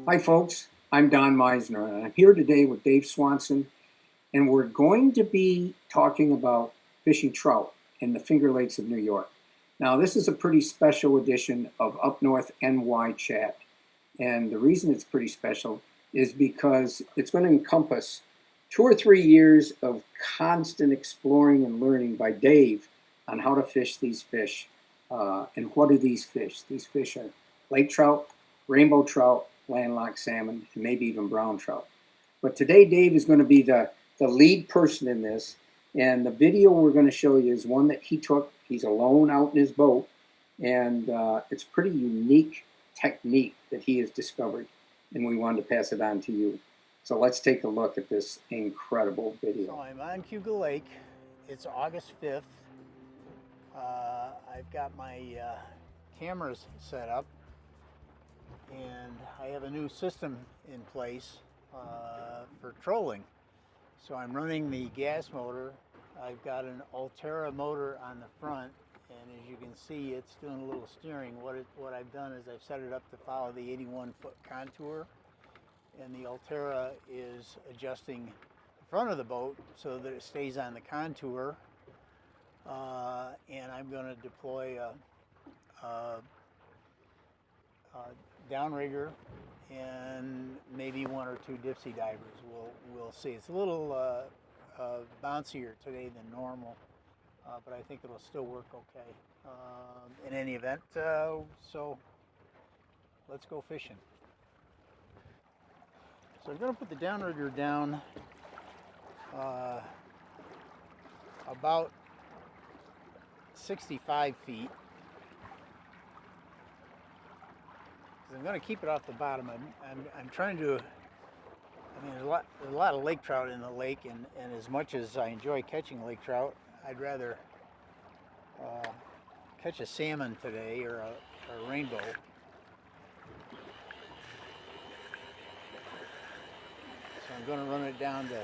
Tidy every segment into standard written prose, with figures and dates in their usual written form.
Hi folks, I'm Don Meissner and I'm here today with Dave Swanson and we're going to be talking about fishing trout in the Finger Lakes of New York. Now this is a pretty special edition of Up North NY Chat, and the reason it's pretty special is because it's going to encompass 2 or 3 years of constant exploring and learning by Dave on how to fish these fish. And what are these fish? These fish are lake trout, rainbow trout, landlocked salmon, and maybe even brown trout. But today Dave is going to be the lead person in this. And the video we're going to show you is one that he took. He's alone out in his boat. And it's pretty unique technique that he has discovered. And we wanted to pass it on to you. So let's take a look at this incredible video. So I'm on Cayuga Lake. It's August 5th. I've got my cameras set up and I have a new system in place for trolling. So I'm running the gas motor. I've got an Altera motor on the front, and as you can see, it's doing a little steering. What I've done is I've set it up to follow the 81-foot contour, and the Altera is adjusting the front of the boat so that it stays on the contour. And I'm going to deploy a downrigger and maybe 1 or 2 dipsy divers. We'll see. It's a little bouncier today than normal, but I think it'll still work okay in any event. So let's go fishing. So I'm going to put the downrigger down about 65 feet. I'm going to keep it off the bottom. I'm trying to. I mean, there's a lot of lake trout in the lake, and as much as I enjoy catching lake trout, I'd rather catch a salmon today or a rainbow. So I'm going to run it down to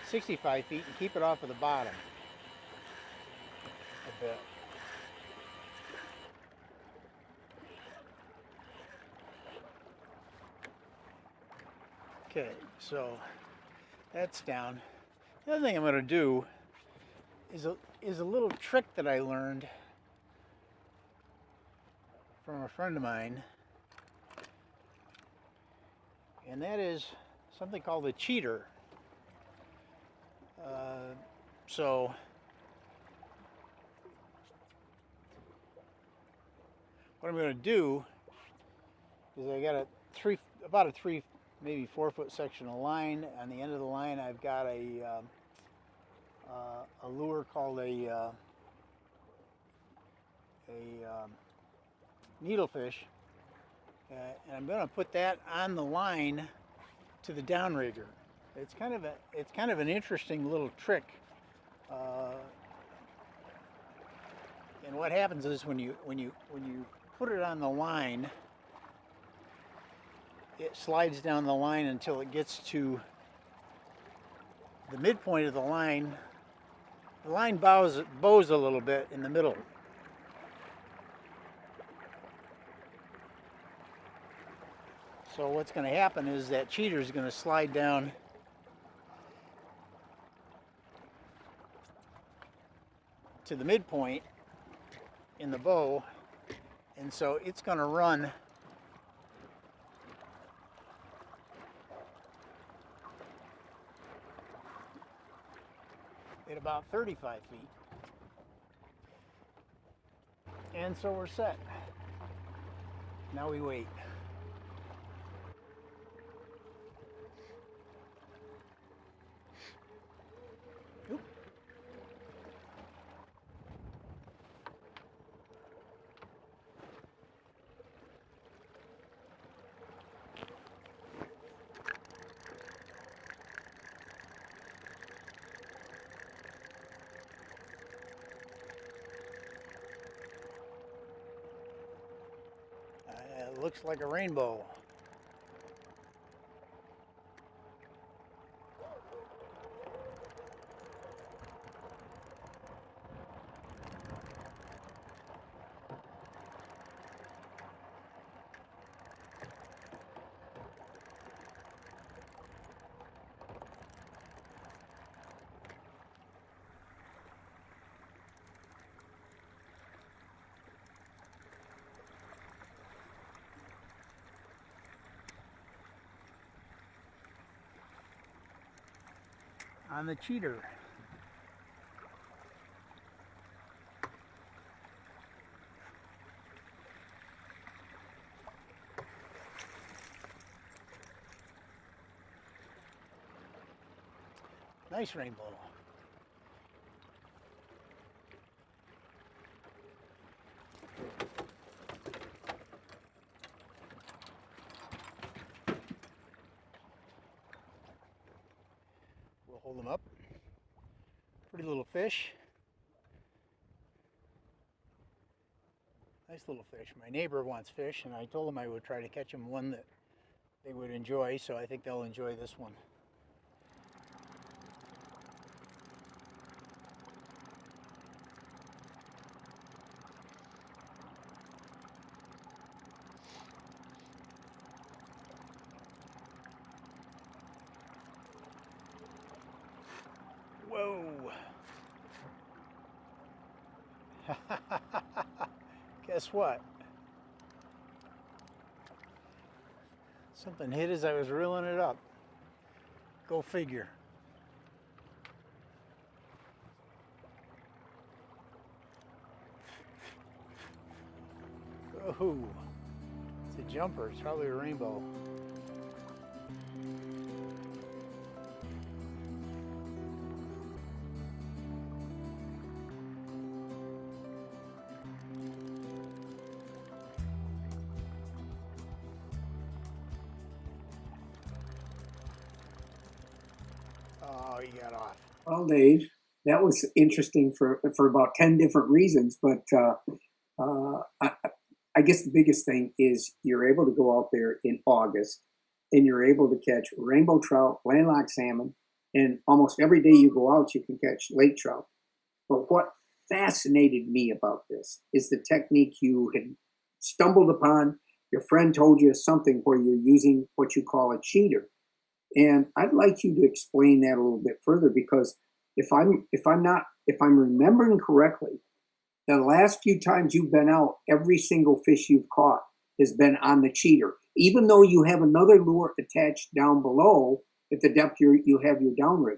65 feet and keep it off of the bottom a bit. Okay, so that's down. The other thing I'm going to do is a little trick that I learned from a friend of mine, and that is something called a cheater. So what I'm going to do is I got about a 3, maybe 4-foot section of line. On the end of the line, I've got a lure called a needlefish, and I'm going to put that on the line to the downrigger. It's kind of an interesting little trick. And what happens is when you put it on the line, it slides down the line until it gets to the midpoint of the line. The line bows a little bit in the middle. So what's going to happen is that cheater is going to slide down to the midpoint in the bow, and so it's going to run at about 35 feet. And so we're set. Now we wait. Oop. It looks like a rainbow. on the cheater. Nice rainbow. We'll hold them up. Pretty little fish. Nice little fish. My neighbor wants fish, and I told him I would try to catch him one that they would enjoy, so I think they'll enjoy this one. Whoa! Guess what? Something hit as I was reeling it up. Go figure. Oh, it's a jumper. It's probably a rainbow. Oh, he got off. Well, Dave, that was interesting for about 10 different reasons, but I guess the biggest thing is you're able to go out there in August and you're able to catch rainbow trout, landlocked salmon, and almost every day you go out, you can catch lake trout. But what fascinated me about this is the technique you had stumbled upon. Your friend told you something where you're using what you call a cheater. And I'd like you to explain that a little bit further, because if I'm remembering correctly, the last few times you've been out, every single fish you've caught has been on the cheater, even though you have another lure attached down below at the depth you have your downrigger.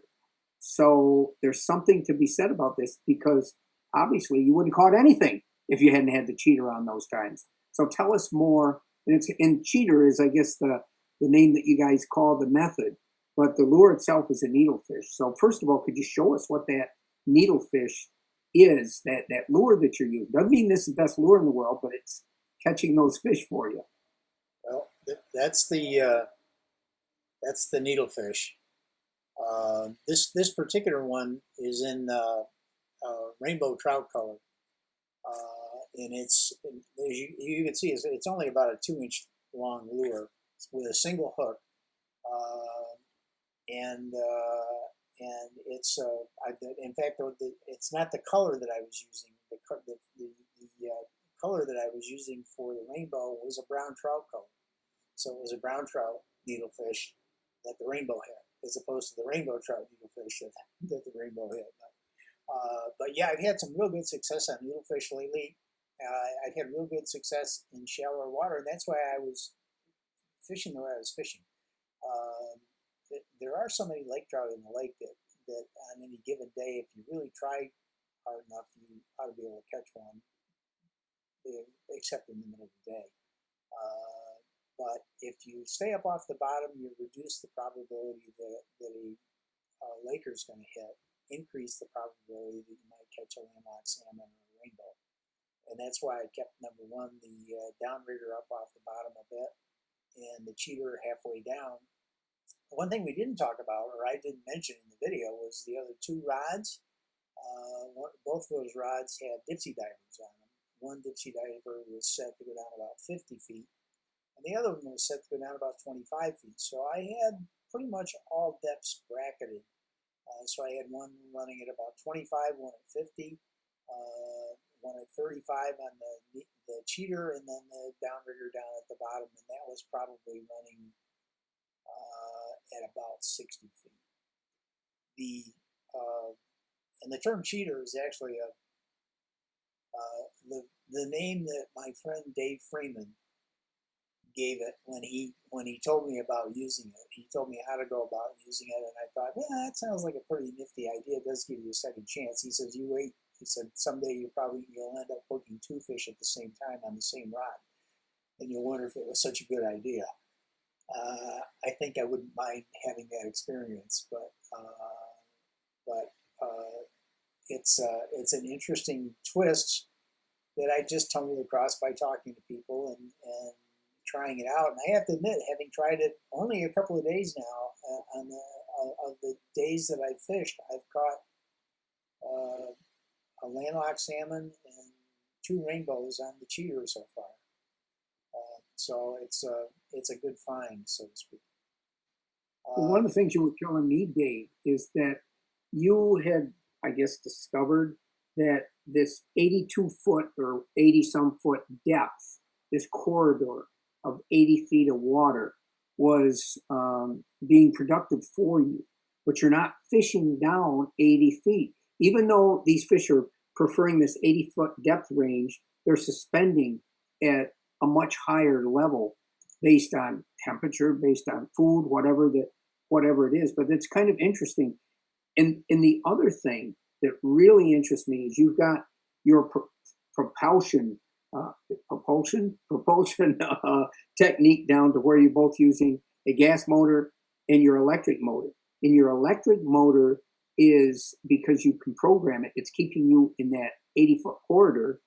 So there's something to be said about this, because obviously you wouldn't have caught anything if you hadn't had the cheater on those times. So tell us more. And cheater is, I guess, the name that you guys call the method, but the lure itself is a needlefish. So first of all, could you show us what that needlefish is, that lure that you're using? Doesn't mean this is the best lure in the world, but it's catching those fish for you. Well, that's the needlefish. This particular one is in rainbow trout color, and as you can see, it's only about a 2-inch long lure with a single hook, and it's in fact it's not the color that I was using. The color that I was using for the rainbow was a brown trout color, so it was a brown trout needlefish that the rainbow had, as opposed to the rainbow trout needlefish that the rainbow had. But yeah, I've had some real good success on needlefish lately. I've had real good success in shallower water, and that's why I was fishing the way I was fishing. There are so many lake trout in the lake that on any given day, if you really try hard enough, you ought to be able to catch one, except in the middle of the day. But if you stay up off the bottom, you reduce the probability that a laker is going to hit, increase the probability that you might catch a landlocked salmon or a rainbow. And that's why I kept, number one, the downrigger up off the bottom a bit and the cheater halfway down. One thing we didn't talk about, or I didn't mention in the video, was the other two rods. Both of those rods had dipsy divers on them. One dipsy diver was set to go down about 50 feet, and the other one was set to go down about 25 feet. So I had pretty much all depths bracketed. So I had one running at about 25, one at 50, one at 35 on the cheater, and then the downrigger down at the bottom, and that was probably running at about 60 feet. And the term cheater is actually the name that my friend Dave Freeman gave it when he told me about using it. He told me how to go about using it, and I thought, yeah, that sounds like a pretty nifty idea. It does give you a second chance. He says, you wait. He said, someday you'll end up hooking two fish at the same time on the same rod, and you'll wonder if it was such a good idea. I think I wouldn't mind having that experience, but it's an interesting twist that I just stumbled across by talking to people and trying it out. And I have to admit, having tried it only a couple of days now, of the days that I've fished, I've caught a landlocked salmon and two rainbows on the cheater so far. So it's a good find, so to speak. One of the things you were telling me, Dave, is that you had, I guess, discovered that this 82-foot or 80-some foot depth, this corridor of 80 feet of water, was being productive for you. But you're not fishing down 80 feet. Even though these fish are preferring this 80-foot depth range, they're suspending at a much higher level based on temperature, based on food, whatever it is. But it's kind of interesting. And the other thing that really interests me is you've got your propulsion technique down to where you're both using a gas motor and your electric motor. And your electric motor is, because you can program it, it's keeping you in that 80-foot corridor,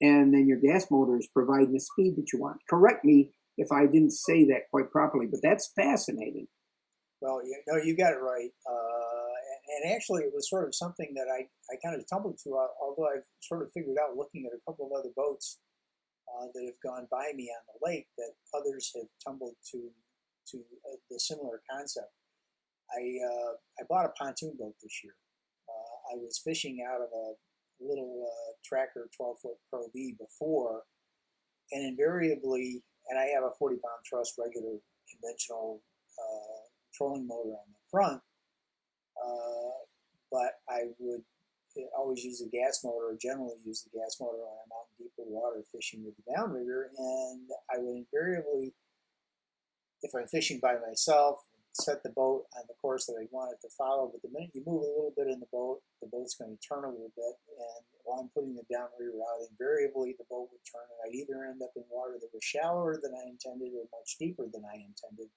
and then your gas motor is providing the speed that you want. Correct me if I didn't say that quite properly, but that's fascinating. Well, you got it right. And actually, it was sort of something that I kind of tumbled to, although I've sort of figured out, looking at a couple of other boats that have gone by me on the lake, that others have tumbled to the similar concept. I bought a pontoon boat this year. I was fishing out of a little Tracker 12-foot Pro V before, and invariably, and I have a 40-pound truss regular conventional trolling motor on the front, but I would always use the gas motor, or generally use the gas motor when I'm out in deeper water fishing with the downrigger, and I would invariably, if I'm fishing by myself, set the boat on the course that I want it to follow. But the minute you move a little bit in the boat's going to turn a little bit, and while I'm putting the downrigger out, invariably the boat would turn, and I'd either end up in water that was shallower than I intended or much deeper than I intended.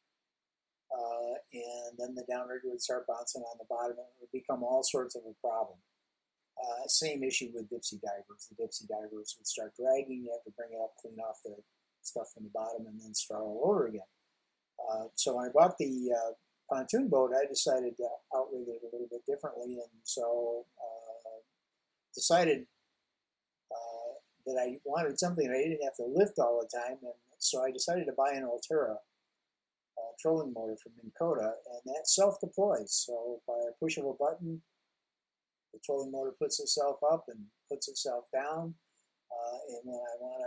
And then the downrigger would start bouncing on the bottom, and it would become all sorts of a problem. Same issue with dipsy divers. The dipsy divers would start dragging. You have to bring it up, clean off the stuff from the bottom, and then start all over again. So when I bought the pontoon boat, I decided to outrig it a little bit differently, and so decided that I wanted something that I didn't have to lift all the time, and so I decided to buy an Altera trolling motor from Minn Kota, and that self-deploys. So by a push of a button, the trolling motor puts itself up and puts itself down, and when I want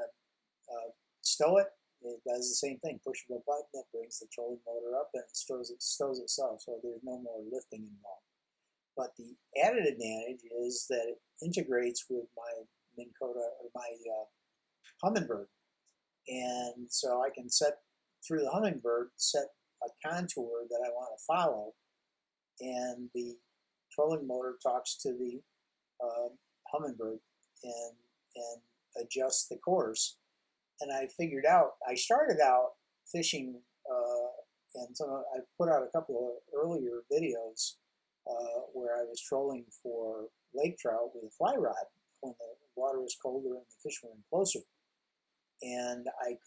to stow it, it does the same thing. Push of a button, that brings the trolling motor up, and it stows itself, so there's no more lifting involved. But the added advantage is that it integrates with my Minn Kota, or my Humminbird, and so I can set through the Humminbird, set a contour that I want to follow, and the trolling motor talks to the Humminbird and adjusts the course. And I figured out, I started out fishing, and I put out a couple of earlier videos where I was trolling for lake trout with a fly rod when the water was colder and the fish were in closer. And I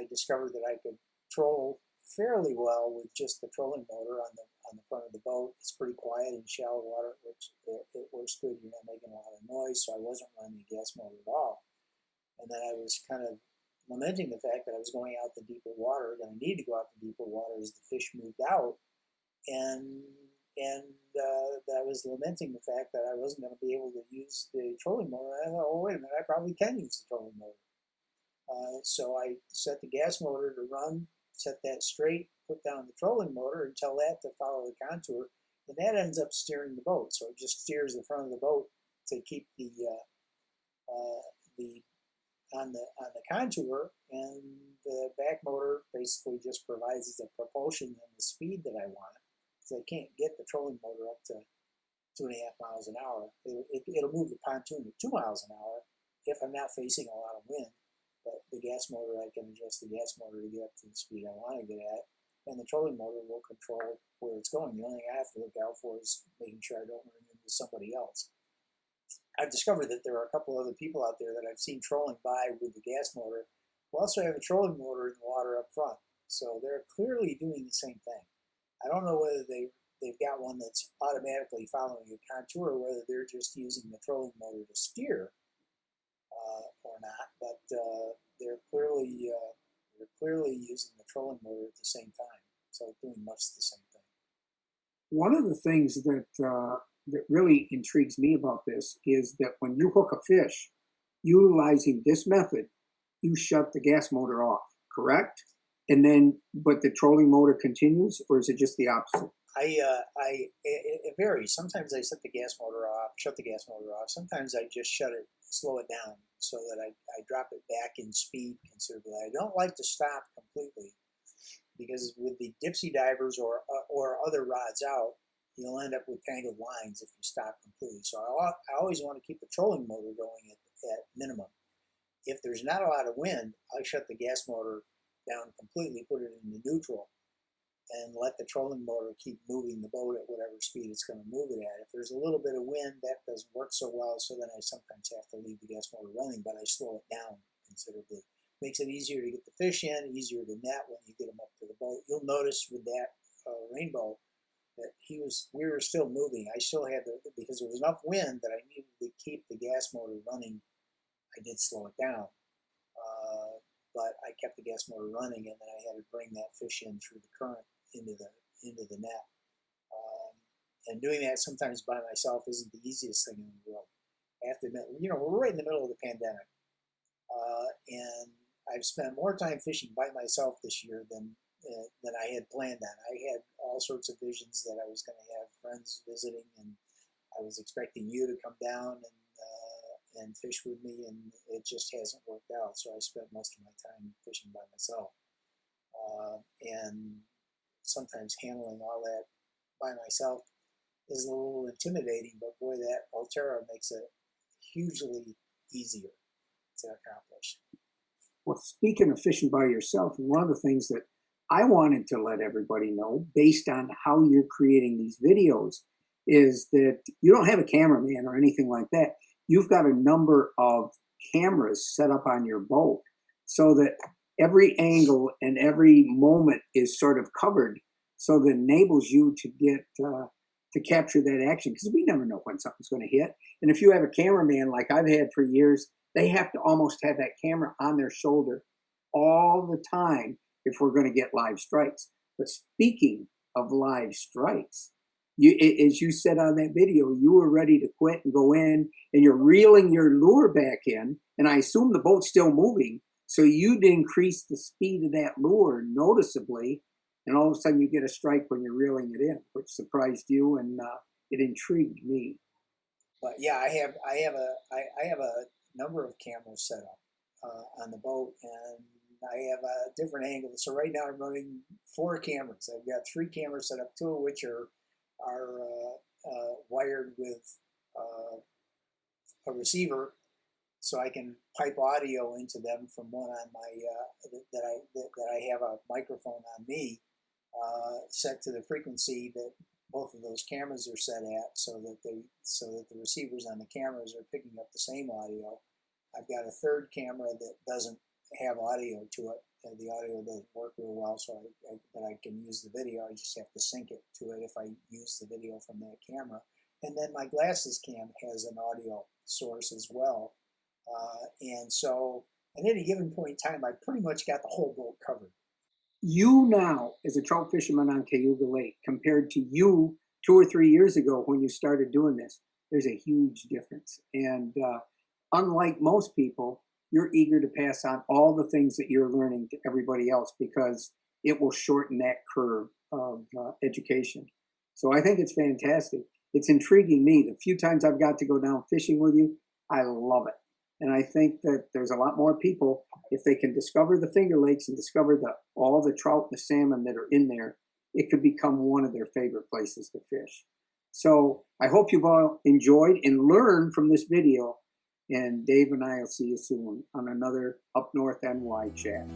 discovered that I could troll fairly well with just the trolling motor on the front of the boat. It's pretty quiet in shallow water. It works good. You're not making a lot of noise, so I wasn't running the gas motor at all. And then I was kind of lamenting the fact that I was going out to deeper water, that I need to go out to deeper water as the fish moved out, and I was lamenting the fact that I wasn't going to be able to use the trolling motor. I thought, oh, wait a minute, I probably can use the trolling motor. So I set the gas motor to run, set that straight, put down the trolling motor, and tell that to follow the contour, and that ends up steering the boat. So it just steers the front of the boat to keep on the contour, and the back motor basically just provides the propulsion and the speed that I want. So I can't get the trolling motor up to 2.5 miles an hour. It'll move the pontoon at 2 miles an hour if I'm not facing a lot of wind. But the gas motor, I can adjust the gas motor to get up to the speed I want to get at. And the trolling motor will control where it's going. The only thing I have to look out for is making sure I don't run into somebody else. I've discovered that there are a couple other people out there that I've seen trolling by with the gas motor who also have a trolling motor in the water up front. So they're clearly doing the same thing. I don't know whether they've got one that's automatically following a contour or whether they're just using the trolling motor to steer or not, but they're clearly using the trolling motor at the same time. So doing much the same thing. One of the things that that really intrigues me about this is that when you hook a fish utilizing this method, you shut the gas motor off, correct? And then, but the trolling motor continues, or is it just the opposite? It varies. Sometimes I set the gas motor off, shut the gas motor off. Sometimes I just slow it down so that I drop it back in speed considerably. I don't like to stop completely because with the dipsy divers or other rods out, you'll end up with tangled lines if you stop completely. So I always want to keep the trolling motor going at minimum. If there's not a lot of wind, I shut the gas motor down completely, put it into neutral, and let the trolling motor keep moving the boat at whatever speed it's going to move it at. If there's a little bit of wind, that doesn't work so well, so then I sometimes have to leave the gas motor running, but I slow it down considerably. Makes it easier to get the fish in, easier to net when you get them up to the boat. You'll notice with that rainbow that we were still moving. I still had because there was enough wind that I needed to keep the gas motor running. I did slow it down, but I kept the gas motor running, and then I had to bring that fish in through the current into the net. And doing that sometimes by myself isn't the easiest thing in the world. I have to admit, we're right in the middle of the pandemic, and I've spent more time fishing by myself this year than I had planned on. I had all sorts of visions that I was going to have friends visiting, and I was expecting you to come down and fish with me, and it just hasn't worked out. So I spent most of my time fishing by myself, and sometimes handling all that by myself is a little intimidating. But boy, that Ulterra makes it hugely easier to accomplish. Well, speaking of fishing by yourself, one of the things that I wanted to let everybody know, based on how you're creating these videos, is that you don't have a cameraman or anything like that. You've got a number of cameras set up on your boat so that every angle and every moment is sort of covered, so that enables you to get to capture that action, because we never know when something's going to hit. And if you have a cameraman like I've had for years, they have to almost have that camera on their shoulder all the time if we're going to get live strikes. But speaking of live strikes, as you said on that video, you were ready to quit and go in, and you're reeling your lure back in, and I assume the boat's still moving, so you'd increase the speed of that lure noticeably, and all of a sudden you get a strike when you're reeling it in, which surprised you, and it intrigued me. But yeah, I have a number of cameras set up on the boat, and I have a different angle. So right now I'm running 4 cameras. I've got 3 cameras set up, 2 of which are wired with a receiver, so I can pipe audio into them from one on my that I have a microphone on me set to the frequency that both of those cameras are set at, so that the receivers on the cameras are picking up the same audio. I've got a third camera that doesn't have audio to it. The audio doesn't work real well, so but I can use the video. I just have to sync it to it if I use the video from that camera. And then my glasses cam has an audio source as well. And so at any given point in time, I pretty much got the whole boat covered. You now, as a trout fisherman on Cayuga Lake, compared to you 2 or 3 years ago when you started doing this, there's a huge difference. And unlike most people, you're eager to pass on all the things that you're learning to everybody else, because it will shorten that curve of education. So I think it's fantastic. It's intriguing me. The few times I've got to go down fishing with you, I love it. And I think that there's a lot more people, if they can discover the Finger Lakes and discover all the trout and the salmon that are in there, it could become one of their favorite places to fish. So I hope you've all enjoyed and learned from this video. And Dave and I will see you soon on another Up North NY chat.